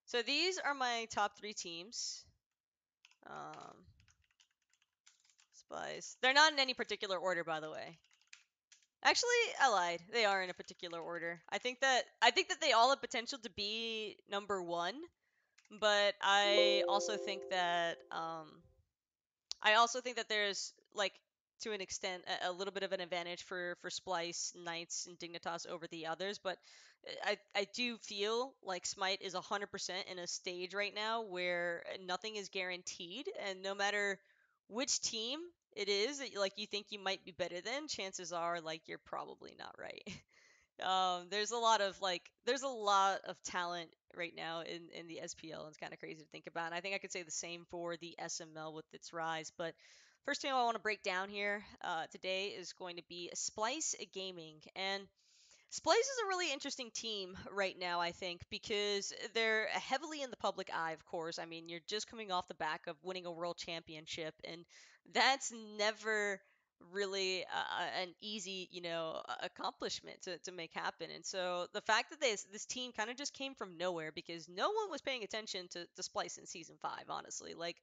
So these are my top 3 teams. Um, Spice. They're not in any particular order, by the way. Actually, I lied. They are in a particular order. I think that they all have potential to be number 1, but I also think that there's like to an extent a little bit of an advantage for Splice, Knights, and Dignitas over the others, but I do feel like Smite is 100% in a stage right now where nothing is guaranteed, and no matter which team it is that like you think you might be better than, chances are like you're probably not right. There's a lot of talent right now in the SPL, and it's kind of crazy to think about. And I think I could say the same for the SML with its rise. But first thing I want to break down here today is going to be Splice Gaming, and Splice is a really interesting team right now, I think, because they're heavily in the public eye, of course. I mean, you're just coming off the back of winning a world championship, and that's never really an easy, accomplishment to make happen. And so the fact that this team kind of just came from nowhere because no one was paying attention to Splice in season 5, honestly. Like,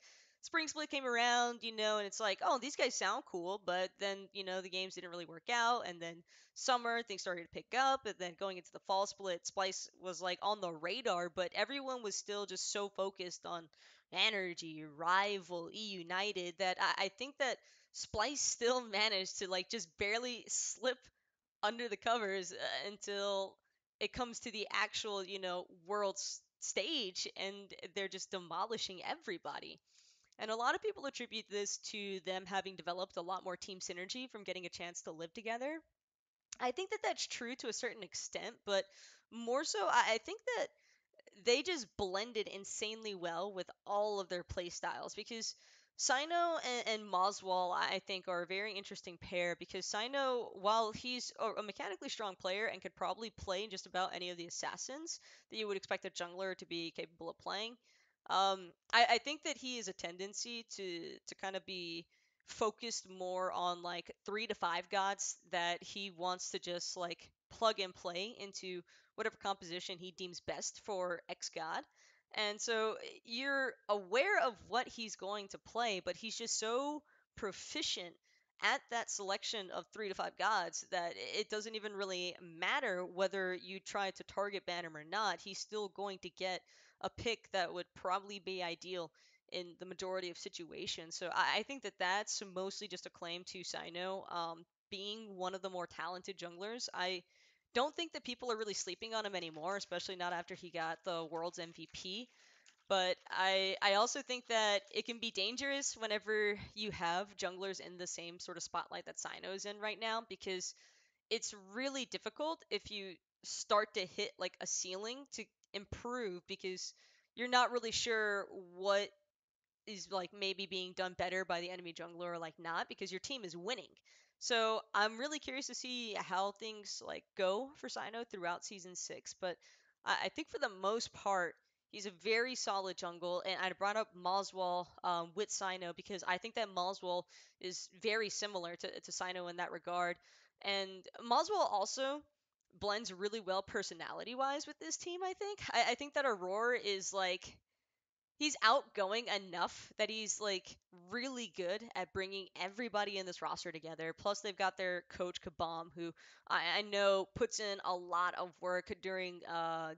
Spring Split came around, and it's like, oh, these guys sound cool, but then, the games didn't really work out, and then summer, things started to pick up, and then going into the fall split, Splice was like on the radar, but everyone was still just so focused on Energy, Rival, E United that I think that Splice still managed to like just barely slip under the covers until it comes to the actual, world stage, and they're just demolishing everybody. And a lot of people attribute this to them having developed a lot more team synergy from getting a chance to live together. I think that that's true to a certain extent, but more so, I think that they just blended insanely well with all of their play styles because Sino and Moswell, I think, are a very interesting pair because Sino, while he's a mechanically strong player and could probably play just about any of the assassins that you would expect a jungler to be capable of playing, I think that he has a tendency to kind of be focused more on like 3 to 5 gods that he wants to just like plug and play into whatever composition he deems best for X God. And so you're aware of what he's going to play, but he's just so proficient at that selection of 3 to 5 gods that it doesn't even really matter whether you try to target ban him or not. He's still going to get a pick that would probably be ideal in the majority of situations. So I think that that's mostly just a claim to Sino being one of the more talented junglers. I don't think that people are really sleeping on him anymore, especially not after he got the world's MVP. But I also think that it can be dangerous whenever you have junglers in the same sort of spotlight that Sino's in right now, because it's really difficult if you start to hit like a ceiling to improve because you're not really sure what is like maybe being done better by the enemy jungler or like not because your team is winning. So I'm really curious to see how things like go for Sino throughout season 6. But I think for the most part, he's a very solid jungle. And I brought up Moswell with Sino because I think that Moswell is very similar to Sino in that regard. And Moswell also blends really well personality wise with this team, I think. I think that Aurora is like he's outgoing enough that he's like really good at bringing everybody in this roster together. Plus, they've got their coach Kabam, who I know puts in a lot of work during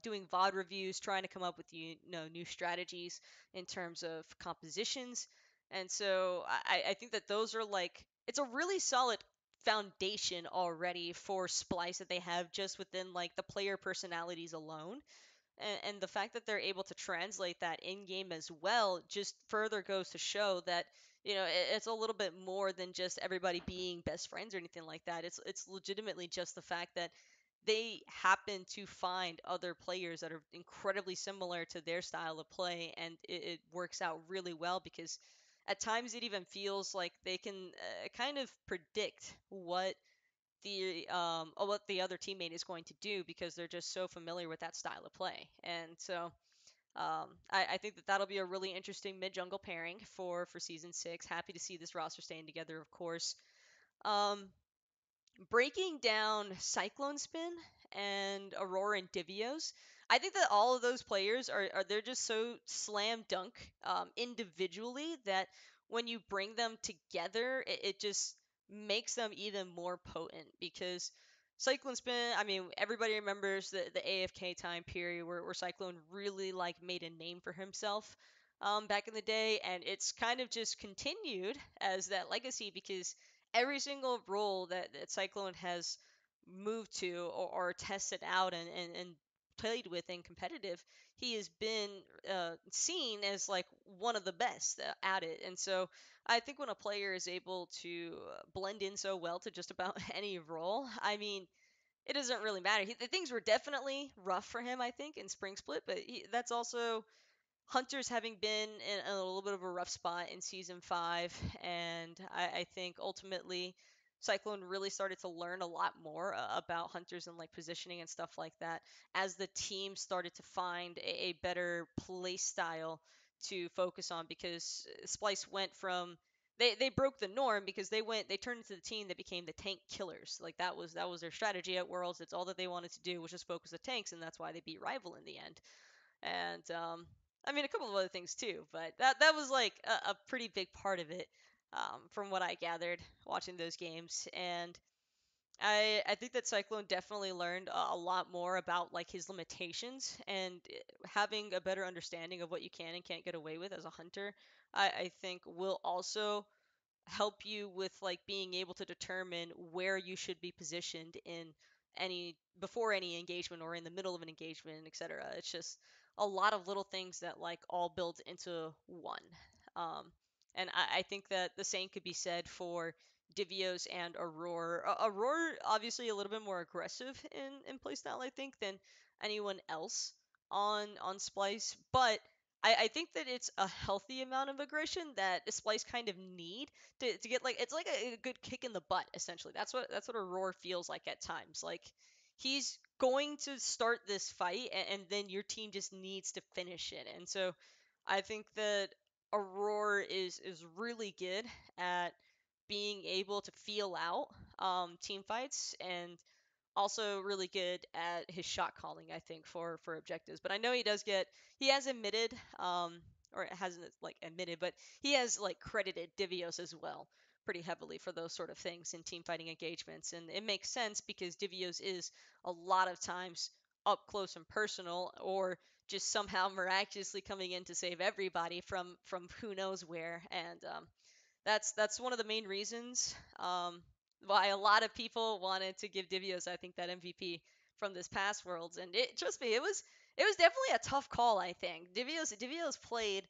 doing VOD reviews, trying to come up with new strategies in terms of compositions. And so I think that those are like it's a really solid foundation already for Splice that they have just within like the player personalities alone, and the fact that they're able to translate that in game as well just further goes to show that it's a little bit more than just everybody being best friends or anything like that. It's legitimately just the fact that they happen to find other players that are incredibly similar to their style of play, and it works out really well because at times it even feels like they can kind of predict what the other teammate is going to do because they're just so familiar with that style of play. And so I think that that'll be a really interesting mid jungle pairing for season 6. Happy to see this roster staying together, of course. Um, Breaking down Cyclone Spin and Aurora and Divios, I think that all of those players are they're just so slam dunk individually that when you bring them together, it just makes them even more potent because Cyclone Spin, I mean, everybody remembers the AFK time period where Cyclone really like made a name for himself back in the day, and it's kind of just continued as that legacy because every single role that Cyclone has moved to or tested out and played with in competitive, he has been seen as like one of the best at it. And so I think when a player is able to blend in so well to just about any role, I mean, it doesn't really matter. The things were definitely rough for him, I think, in Spring Split, but that's also Hunter's having been in a little bit of a rough spot in season 5, and I think ultimately Cyclone really started to learn a lot more about Hunters and like positioning and stuff like that as the team started to find a better play style to focus on because Splice went from they broke the norm because they turned into the team that became the tank killers. Like that was their strategy at Worlds. It's all that they wanted to do was just focus the tanks, and that's why they beat Rival in the end. And I mean a couple of other things too, but that was like a pretty big part of it from what I gathered watching those games. And I think that Cyclone definitely learned a lot more about like his limitations and having a better understanding of what you can and can't get away with as a hunter. I think will also help you with like being able to determine where you should be positioned in any before any engagement or in the middle of an engagement, etc. It's just a lot of little things that like all build into one. Um, and I think that the same could be said for Divios and Aurora. Aurora obviously a little bit more aggressive in playstyle, I think, than anyone else on Splice, but I think that it's a healthy amount of aggression that Splice kind of need to get like it's like a good kick in the butt essentially. That's what Aurora feels like at times. Like he's going to start this fight and then your team just needs to finish it. And so I think that Aurora is really good at being able to feel out team fights and also really good at his shot calling, I think, for objectives. But I know he has admitted, or hasn't like admitted, but he has like credited Divios as well pretty heavily for those sort of things in team fighting engagements, and it makes sense because Divios is a lot of times up close and personal, or just somehow miraculously coming in to save everybody from who knows where, and that's one of the main reasons why a lot of people wanted to give Divios, I think, that MVP from this past Worlds. And trust me, it was definitely a tough call. I think Divios played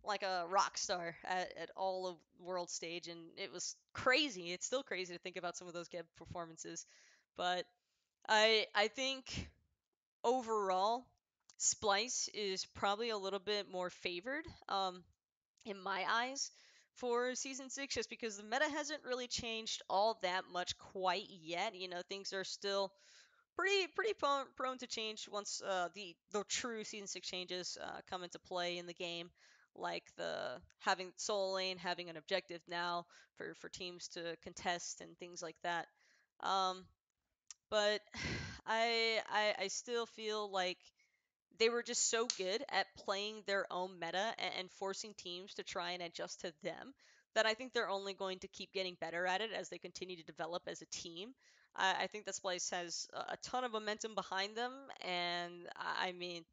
like a rock star at all of world stage, and it was crazy. It's still crazy to think about some of those Geb performances, but I think overall, Splice is probably a little bit more favored. In my eyes for season 6 just because the meta hasn't really changed all that much quite yet. Things are still pretty prone to change once the true season 6 changes come into play in the game, like the having soul lane having an objective now for teams to contest and things like that. um but I still feel like they were just so good at playing their own meta and forcing teams to try and adjust to them that I think they're only going to keep getting better at it as they continue to develop as a team. I think this place has a ton of momentum behind them, and I mean,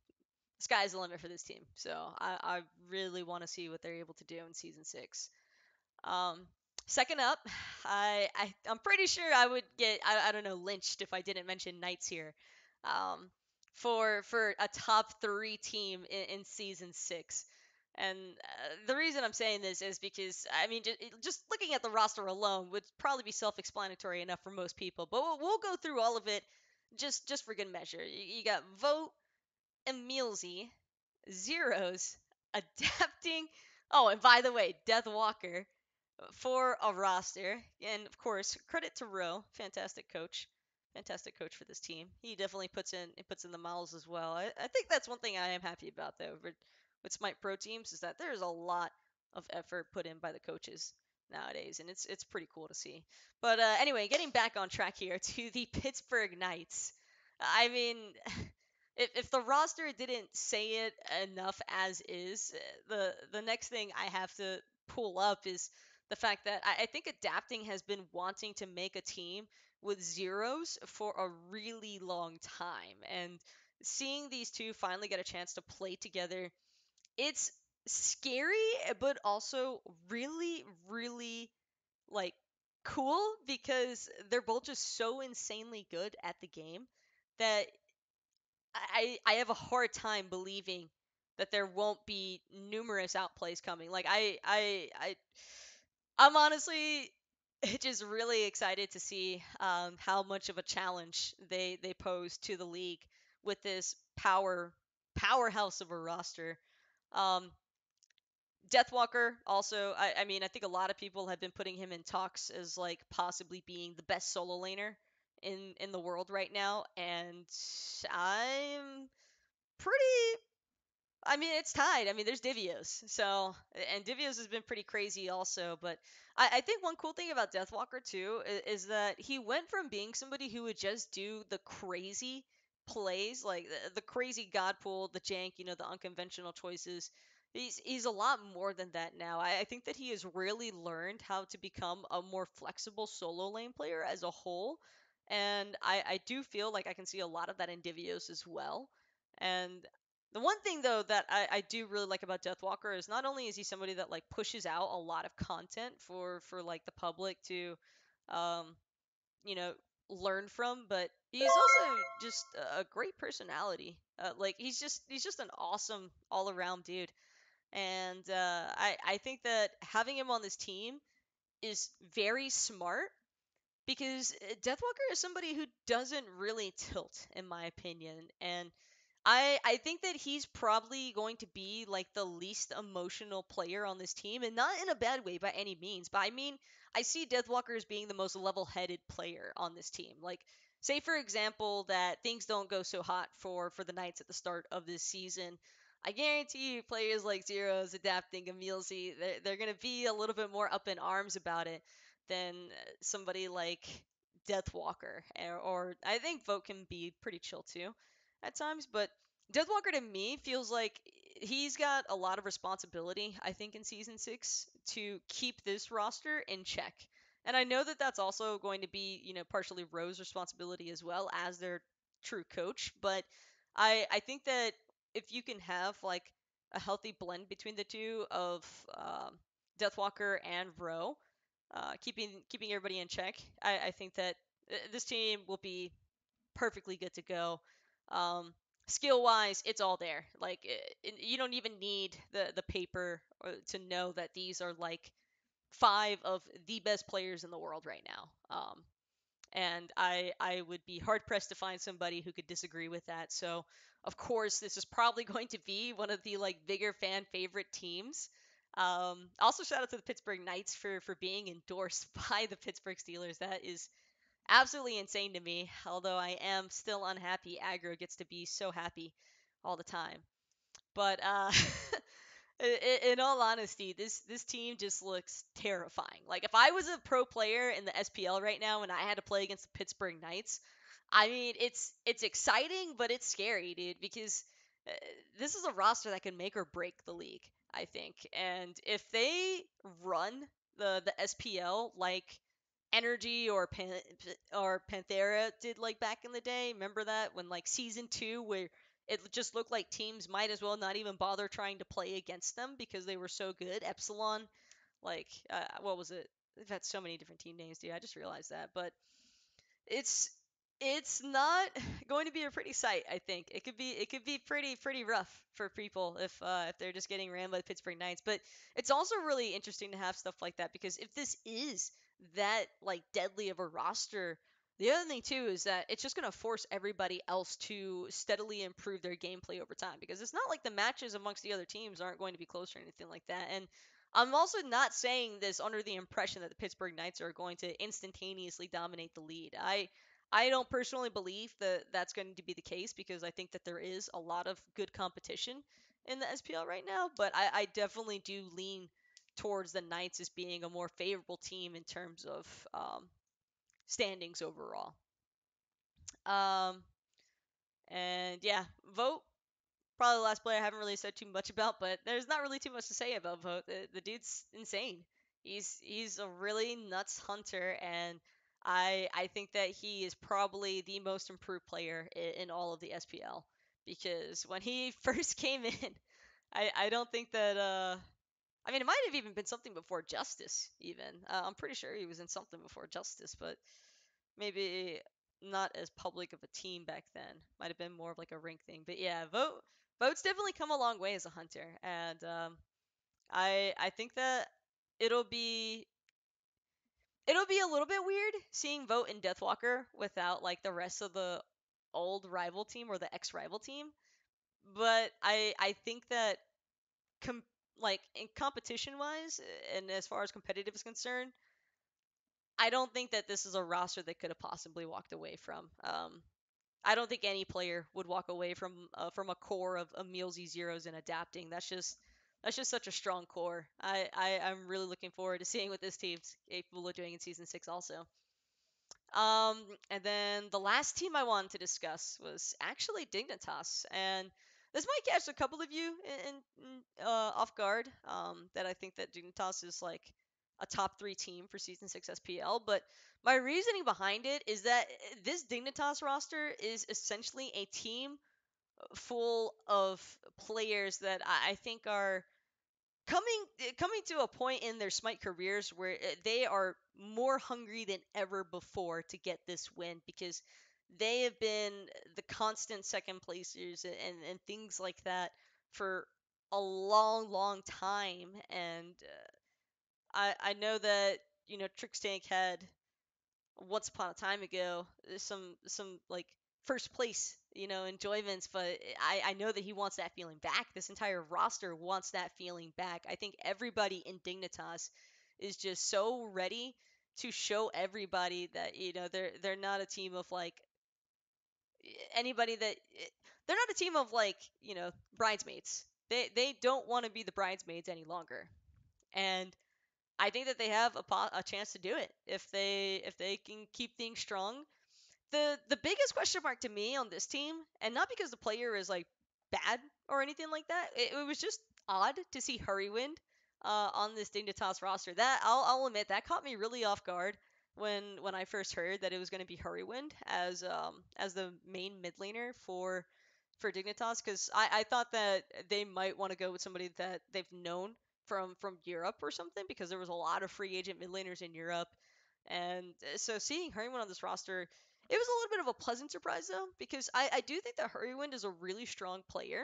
sky's the limit for this team. So I really want to see what they're able to do in season 6. Um, Second up, I'm pretty sure I would get I don't know lynched if I didn't mention Knights here, um, for a top 3 team in season 6. And the reason I'm saying this is because I mean just looking at the roster alone would probably be self-explanatory enough for most people, but we'll go through all of it just for good measure. You got Vote, Emilzy, Zeros, Adapting. Oh, and by the way, Death Walker for a roster. And of course, credit to Rowe, fantastic coach for this team. He definitely puts in the miles as well. I think that's one thing I am happy about though with Smite Pro teams is that there's a lot of effort put in by the coaches nowadays, and it's pretty cool to see. But anyway, getting back on track here to the Pittsburgh Knights. I mean, if the roster didn't say it enough as is, the next thing I have to pull up is the fact that I think adapting has been wanting to make a team with zeros for a really long time, and seeing these two finally get a chance to play together, it's scary, but also really, really like cool because they're both just so insanely good at the game that I have a hard time believing that there won't be numerous outplays coming. Like I'm honestly just really excited to see how much of a challenge they pose to the league with this powerhouse of a roster. Um, Deathwalker also, I mean, I think a lot of people have been putting him in talks as like possibly being the best solo laner in the world right now, and I'm pretty. I mean, it's tied. I mean, there's Divios. So, and Divios has been pretty crazy also. But I think one cool thing about Deathwalker too is that he went from being somebody who would just do the crazy plays, like the crazy god pool, the jank, the unconventional choices. He's a lot more than that now. I think that he has really learned how to become a more flexible solo lane player as a whole. And I do feel like I can see a lot of that in Divios as well. And the one thing though that I do really like about Deathwalker is not only is he somebody that like pushes out a lot of content for like the public to um you know learn from, but he's also just a great personality. Like he's just an awesome all around dude, and I think that having him on this team is very smart because Deathwalker is somebody who doesn't really tilt, in my opinion, and I think that he's probably going to be like the least emotional player on this team, and not in a bad way by any means. But I mean, I see Deathwalker as being the most level-headed player on this team. Like, say for example that things don't go so hot for the Knights at the start of this season. I guarantee you, players like Zeros, Adapting, and Emilzy, they're gonna be a little bit more up in arms about it than somebody like Deathwalker, or I think Vote can be pretty chill too at times, but Deathwalker to me feels like he's got a lot of responsibility, I think, in season 6 to keep this roster in check. And I know that that's also going to be, partially Rose's responsibility as well as their true coach, but I think that if you can have like a healthy blend between the two of Deathwalker and Ro, keeping everybody in check, I think that this team will be perfectly good to go. Um, Skill wise, it's all there. Like you don't even need the paper to know that these are like five of the best players in the world right now. And I would be hard pressed to find somebody who could disagree with that. So of course this is probably going to be one of the like bigger fan favorite teams. Also shout out to the Pittsburgh Knights for being endorsed by the Pittsburgh Steelers. That is absolutely insane to me. Although I am still unhappy Aggro gets to be so happy all the time. But in all honesty, this team just looks terrifying. Like if I was a pro player in the SPL right now and I had to play against the Pittsburgh Knights, I mean it's exciting, but it's scary, dude, because uh, this is a roster that can make or break the league, I think. And if they run the SPL like Energy or Panthera did like back in the day, remember that when like season 2 where it just looked like teams might as well not even bother trying to play against them because they were so good. Epsilon, like, what was it? They've had so many different team names, dude. I just realized that, but it's it's not going to be a pretty sight. I think it could be pretty rough for people if they're just getting ran by the Pittsburgh Knights. But it's also really interesting to have stuff like that because if this is that like deadly of a roster, the other thing too is that it's just going to force everybody else to steadily improve their gameplay over time because it's not like the matches amongst the other teams aren't going to be close or anything like that. And I'm also not saying this under the impression that the Pittsburgh Knights are going to instantaneously dominate the lead. I don't personally believe that that's going to be the case because I think that there is a lot of good competition in the SPL right now, but I definitely do lean towards the Knights as being a more favorable team in terms of standings overall. Um, And yeah, Vote, probably the last player I haven't really said too much about, but there's not really too much to say about Vote. The dude's insane. He's a really nuts hunter, and I think that he is probably the most improved player in all of the SPL, because when he first came in, I don't think that I mean, it might have even been something before Justice. Even I'm pretty sure he was in something before Justice, but maybe not as public of a team back then. Might have been more of like a rank thing. But yeah, Vote's definitely come a long way as a hunter, and I think that it'll be it'll be a little bit weird seeing Vote in Deathwalker without like the rest of the old rival team or the ex rival team. But I think that com- like in competition wise and as far as competitive is concerned, I don't think that this is a roster they could have possibly walked away from. I don't think any player would walk away from a core of Emilzy zeros and adapting. That's just such a strong core. I'm really looking forward to seeing what this team's capable of doing in season 6 also. And then the last team I wanted to discuss was actually Dignitas, and this might catch a couple of you off guard. That I think that Dignitas is like a top 3 team for season 6 SPL, but my reasoning behind it is that this Dignitas roster is essentially a team full of players that I think are coming to a point in their Smite careers where they are more hungry than ever before to get this win, because they have been the constant second placers and things like that for a long time. And I know that Trixtank had once upon a time ago some like first place enjoyments, but I know that he wants that feeling back. This entire roster wants that feeling back. I think everybody in Dignitas is just so ready to show everybody that they're not a team of like anybody that they're not a team of like bridesmaids. They don't want to be the bridesmaids any longer. And I think that they have a chance to do it if they can keep things strong. The biggest question mark to me on this team, and not because the player is like bad or anything like that, it was just odd to see Hurrywind on this Dignitas roster. That I'll admit that caught me really off guard when I first heard that it was going to be Hurrywind as the main mid laner for Dignitas, because I thought that they might want to go with somebody that they've known from Europe or something, because there was a lot of free agent mid laners in Europe. And so seeing Hurrywind on this roster, it was a little bit of a pleasant surprise though, because I do think that Hurrywind is a really strong player.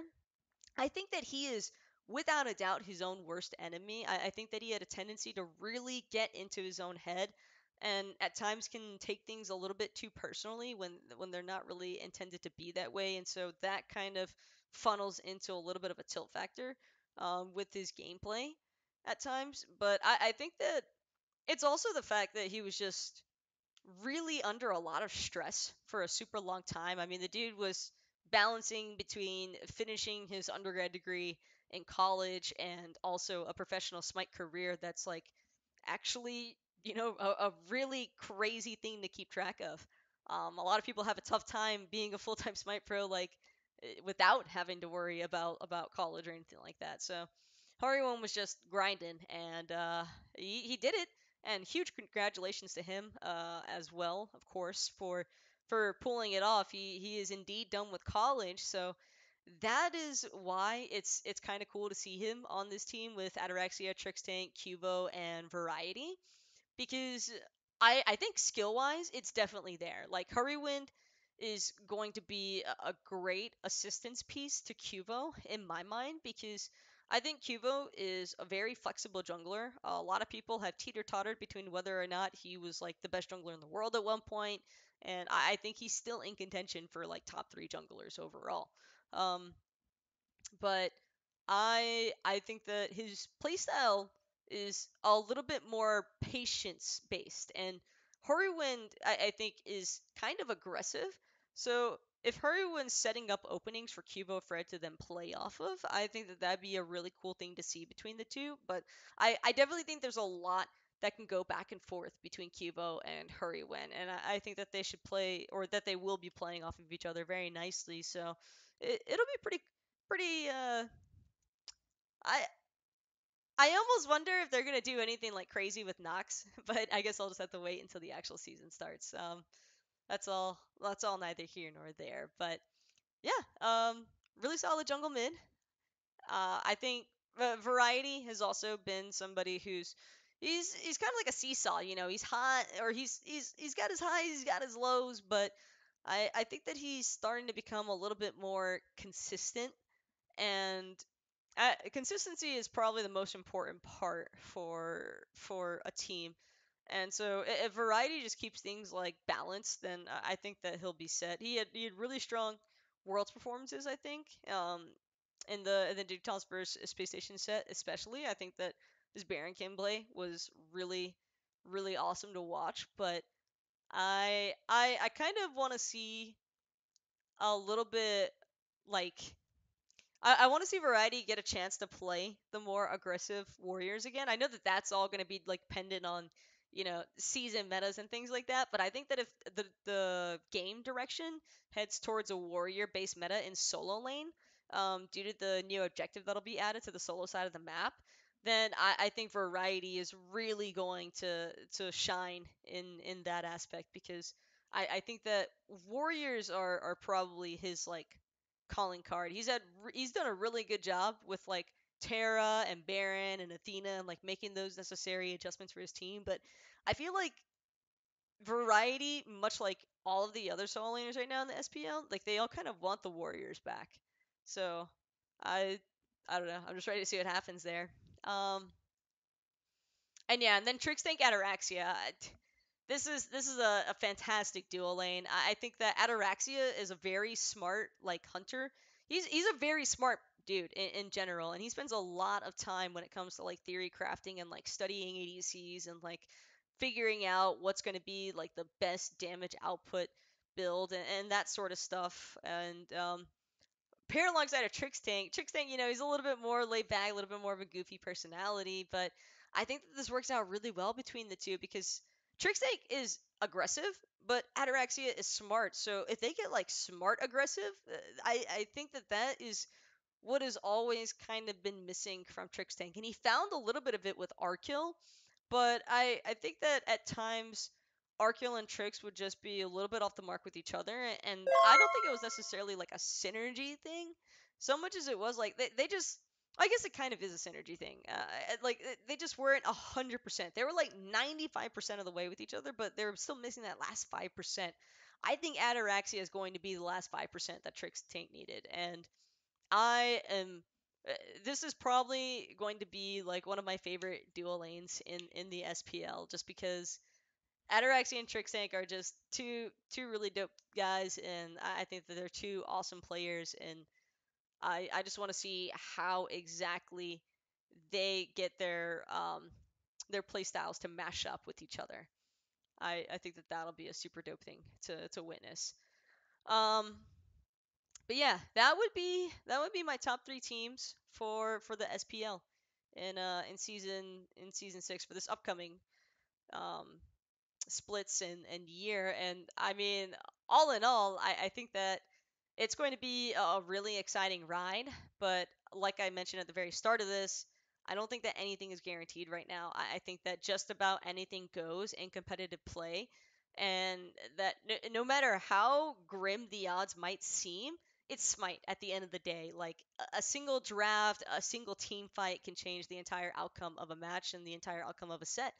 I think that he is without a doubt his own worst enemy. I think that he had a tendency to really get into his own head, and at times can take things a little bit too personally when they're not really intended to be that way. And so that kind of funnels into a little bit of a tilt factor with his gameplay at times. But I think that it's also the fact that he was just really under a lot of stress for a super long time. I mean, the dude was balancing between finishing his undergrad degree in college and also a professional Smite career that's like actually, a really crazy thing to keep track of. A lot of people have a tough time being a full-time Smite pro, like without having to worry about college or anything like that. So Hariwon was just grinding, and he did it. And huge congratulations to him as well, of course, for pulling it off. He is indeed done with college, so that is why it's kind of cool to see him on this team with Ataraxia, Trixtank, Cubo, and Variety, because I think skill wise it's definitely there. Like Hurrywind is going to be a great assistance piece to Cuvo in my mind, because I think Cuvo is a very flexible jungler. A lot of people have teeter-tottered between whether or not he was like the best jungler in the world at one point, and I think he's still in contention for like top 3 junglers overall. Um, but I think that his playstyle is a little bit more patience based, and Hurrywind I think is kind of aggressive. So if Hurrywind's setting up openings for Cubo Fred to then play off of, I think that that'd be a really cool thing to see between the two. But I definitely think there's a lot that can go back and forth between Cubo and Hurrywin, and I think that they should play, or that they will be playing off of each other very nicely. So it'll be pretty. I I almost wonder if they're gonna do anything like crazy with Nox, but I guess I'll just have to wait until the actual season starts. That's all. That's all. Neither here nor there. But yeah, really solid jungle mid. I think Variety has also been somebody who's he's kind of like a seesaw. You know, he's hot, or he's got his highs, he's got his lows, but I think that he's starting to become a little bit more consistent, and consistency is probably the most important part for a team. And so if Variety just keeps things like balanced, then I think that he'll be set. He had really strong Worlds performances, I think. In the Digitals versus Space Station set, especially, I think that his Baron gameplay was really awesome to watch. But I kind of want to see a little bit like I want to see Variety get a chance to play the more aggressive warriors again. I know that that's all going to be like pendant on, season metas and things like that. But I think that if the game direction heads towards a warrior based meta in solo lane, due to the new objective that'll be added to the solo side of the map, then I think Variety is really going to shine in that aspect, because I think that warriors are probably his like calling card. He's done a really good job with like Terra and Baron and Athena, and like making those necessary adjustments for his team. But I feel like Variety, much like all of the other solo laners right now in the SPL, like they all kind of want the Warriors back. So I I don't know. I'm just ready to see what happens there. Um, and yeah, and then Trickstank Ataraxia. This is a fantastic dual lane. I think that Ataraxia is a very smart like hunter. He's a very smart dude in general, and he spends a lot of time when it comes to like theory crafting and like studying ADCs and like figuring out what's going to be like the best damage output build and that sort of stuff. And pair alongside of Trickstank. Trickstank, he's a little bit more laid back, a little bit more of a goofy personality, but I think that this works out really well between the two, because Trickstank is aggressive, but Ataraxia is smart. So if they get like smart aggressive, I think that is what has always kind of been missing from Trickstank, and he found a little bit of it with Arkill, but I think that at times Arkill and Trix would just be a little bit off the mark with each other, and I don't think it was necessarily like a synergy thing, so much as it was like they just. I guess it kind of is a synergy thing. Like they just weren't 100%. They were like 95% of the way with each other, but they were still missing that last 5%. I think Ataraxia is going to be the last 5% that Trix Tank needed, and I am. This is probably going to be like one of my favorite dual lanes in the SPL, just because Ataraxia and Trixtank are just two really dope guys, and I think that they're two awesome players, and I just want to see how exactly they get their play styles to mash up with each other. I think that that'll be a super dope thing to witness. Um, but yeah, that would be my top three teams for the SPL in season 6 for this upcoming um, splits and year. And I mean, all in all, I think that it's going to be a really exciting ride. But like I mentioned at the very start of this, I don't think that anything is guaranteed right now. I think that just about anything goes in competitive play, and that no matter how grim the odds might seem, it's Smite at the end of the day. Like a single draft, a single team fight can change the entire outcome of a match and the entire outcome of a set,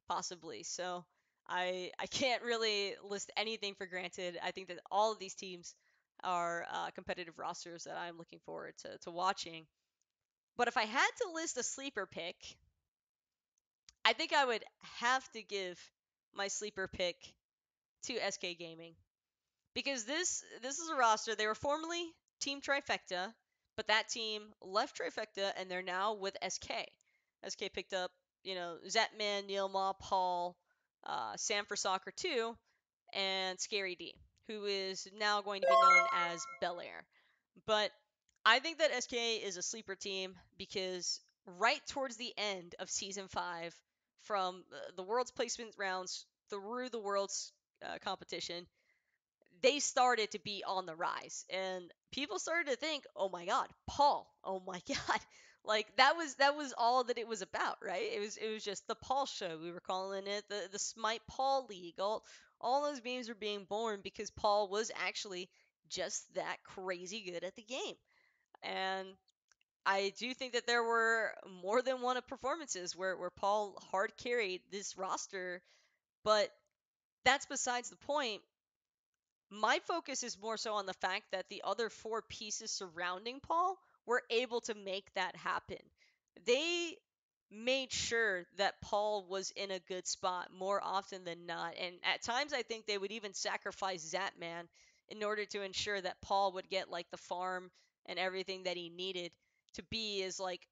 possibly. So I can't really list anything for granted. I think that all of these teams are competitive rosters that I'm looking forward to watching. But if I had to list a sleeper pick, I think I would have to give my sleeper pick to SK Gaming, because this is a roster. They were formerly Team Trifecta, but that team left Trifecta and they're now with SK. SK picked up, Zetman, Nilma, Paul, Sam for Soccer 2, and Scary D, who is now going to be known as Bel Air. But I think that SK is a sleeper team because right towards the end of season 5, from the world's placement rounds through the world's competition, they started to be on the rise, and people started to think, "Oh my God, Paul! Oh my God!" Like that was all that it was about, right? It was just the Paul show. We were calling it the Smite Paul League. All those memes were being born because Paul was actually just that crazy good at the game, and I do think that there were more than one of performances where Paul hard carried this roster, but that's besides the point. My focus is more so on the fact that the other four pieces surrounding Paul were able to make that happen. They made sure that Paul was in a good spot more often than not. And at times, I think they would even sacrifice Zapman in order to ensure that Paul would get like the farm and everything that he needed to be as like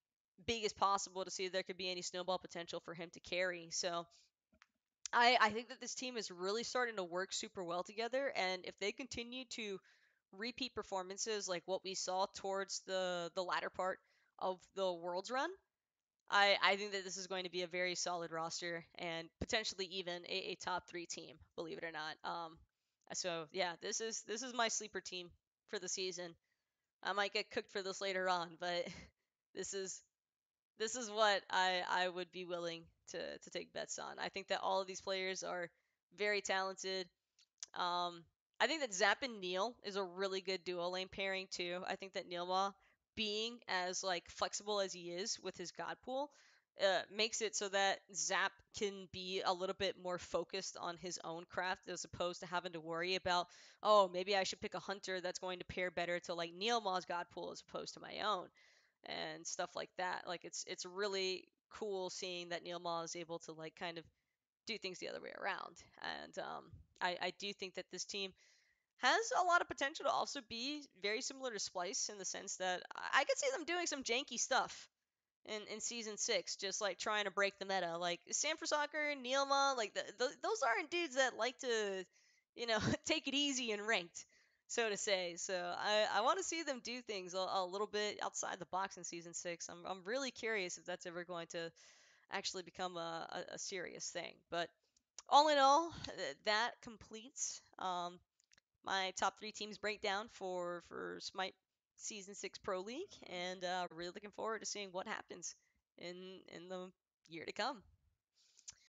big as possible to see if there could be any snowball potential for him to carry. So I think that this team is really starting to work super well together, and if they continue to repeat performances like what we saw towards the latter part of the Worlds run, I think that this is going to be a very solid roster and potentially even a top three team, believe it or not. So yeah, this is my sleeper team for the season. I might get cooked for this later on, but this is this is what I would be willing to take bets on. I think that all of these players are very talented. Um, I think that Zap and Neil is a really good duo lane pairing too. I think that Neilma, being as like flexible as he is with his God pool, makes it so that Zap can be a little bit more focused on his own craft as opposed to having to worry about, oh, maybe I should pick a hunter that's going to pair better to like Neilma's God pool as opposed to my own and stuff like that. Like it's really cool seeing that Neil Ma is able to like kind of do things the other way around. And I do think that this team has a lot of potential to also be very similar to Splice in the sense that I could see them doing some janky stuff in season six, just like trying to break the meta. Like Sam for Soccer, Neilma, like those aren't dudes that like to, take it easy in ranked, so to say. So I want to see them do things a little bit outside the box in season six. I'm really curious if that's ever going to actually become a serious thing. But all in all, that completes my top three teams breakdown for Smite Season 6 Pro League, and really looking forward to seeing what happens in the year to come.